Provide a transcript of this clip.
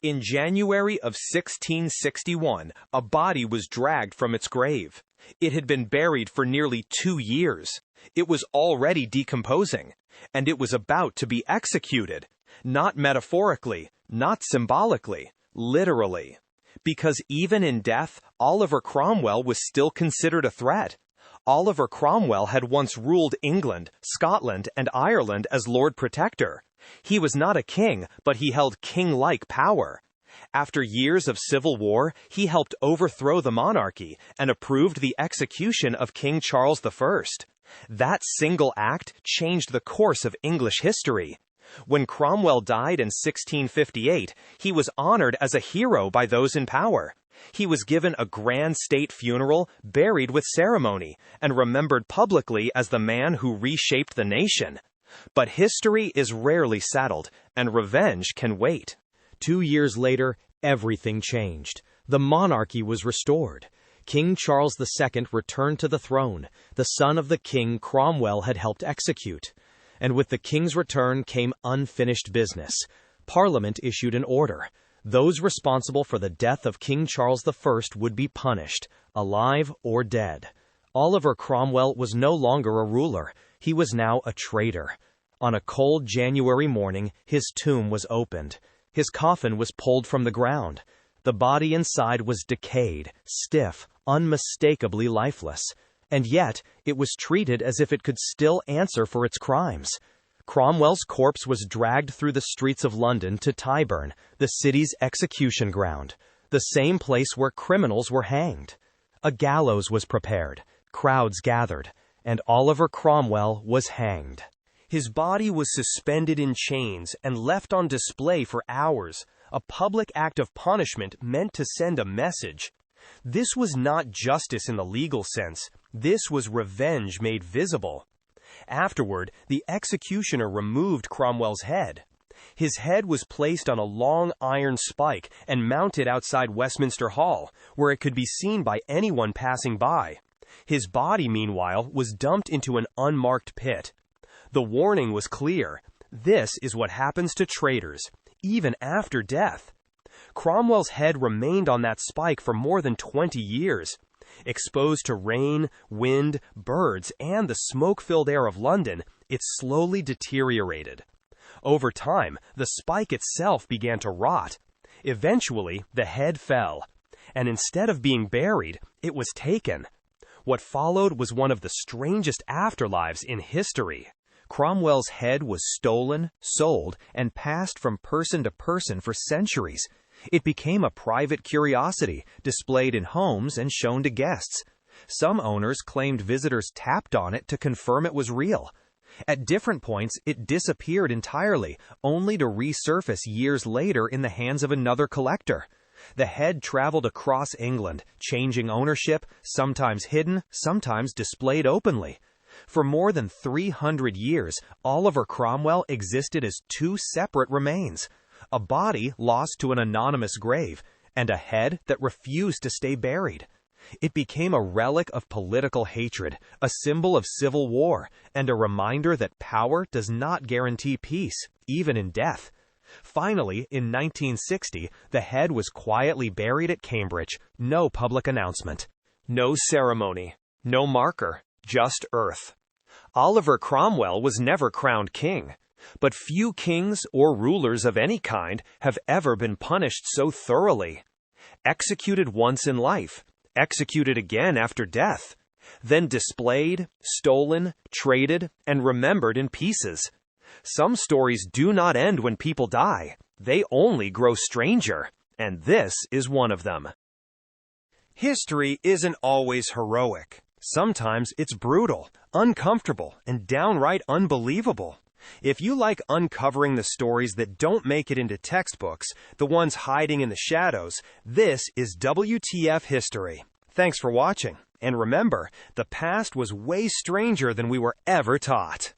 In January of 1661, a body was dragged from its grave. It had been buried for nearly 2 years. It was already decomposing, and it was about to be executed. Not metaphorically, not symbolically, literally. Because even in death, Oliver Cromwell was still considered a threat. Oliver Cromwell had once ruled England, Scotland, and Ireland as Lord Protector. He was not a king, but he held king-like power. After years of civil war, he helped overthrow the monarchy and approved the execution of King Charles I. That single act changed the course of English history. When Cromwell died in 1658, he was honored as a hero by those in power. He was given a grand state funeral, buried with ceremony, and remembered publicly as the man who reshaped the nation. But history is rarely settled, and revenge can wait. 2 years later, everything changed. The monarchy was restored. King Charles II returned to the throne, the son of the king Cromwell had helped execute. And with the king's return came unfinished business. Parliament issued an order. Those responsible for the death of King Charles I would be punished, alive or dead. Oliver Cromwell was no longer a ruler. He was now a traitor. On a cold January morning, his tomb was opened. His coffin was pulled from the ground. The body inside was decayed, stiff, unmistakably lifeless. And yet, it was treated as if it could still answer for its crimes. Cromwell's corpse was dragged through the streets of London to Tyburn, the city's execution ground, the same place where criminals were hanged. A gallows was prepared, crowds gathered, and Oliver Cromwell was hanged. His body was suspended in chains and left on display for hours, a public act of punishment meant to send a message. This was not justice in the legal sense. This was revenge made visible. Afterward, the executioner removed Cromwell's head. His head was placed on a long iron spike and mounted outside Westminster Hall, where it could be seen by anyone passing by. His body, meanwhile, was dumped into an unmarked pit. The warning was clear. This is what happens to traitors, even after death. Cromwell's head remained on that spike for more than 20 years. Exposed to rain, wind, birds, and the smoke-filled air of London, it slowly deteriorated. Over time, the spike itself began to rot. Eventually, the head fell, and instead of being buried, it was taken. What followed was one of the strangest afterlives in history. Cromwell's head was stolen, sold, and passed from person to person for centuries. It became a private curiosity, displayed in homes and shown to guests. Some owners claimed visitors tapped on it to confirm it was real. At different points, it disappeared entirely, only to resurface years later in the hands of another collector. The head traveled across England, changing ownership, sometimes hidden, sometimes displayed openly. For more than 300 years, Oliver Cromwell existed as two separate remains. A body lost to an anonymous grave, and a head that refused to stay buried. It became a relic of political hatred, a symbol of civil war, and a reminder that power does not guarantee peace, even in death. Finally, in 1960, the head was quietly buried at Cambridge, no public announcement. No ceremony, no marker, just earth. Oliver Cromwell was never crowned king. But few kings or rulers of any kind have ever been punished so thoroughly. Executed once in life, executed again after death, then displayed, stolen, traded, and remembered in pieces. Some stories do not end when people die. They only grow stranger, and this is one of them. History isn't always heroic. Sometimes it's brutal, uncomfortable, and downright unbelievable. If you like uncovering the stories that don't make it into textbooks, the ones hiding in the shadows, this is WTF History. Thanks for watching, and remember, the past was way stranger than we were ever taught.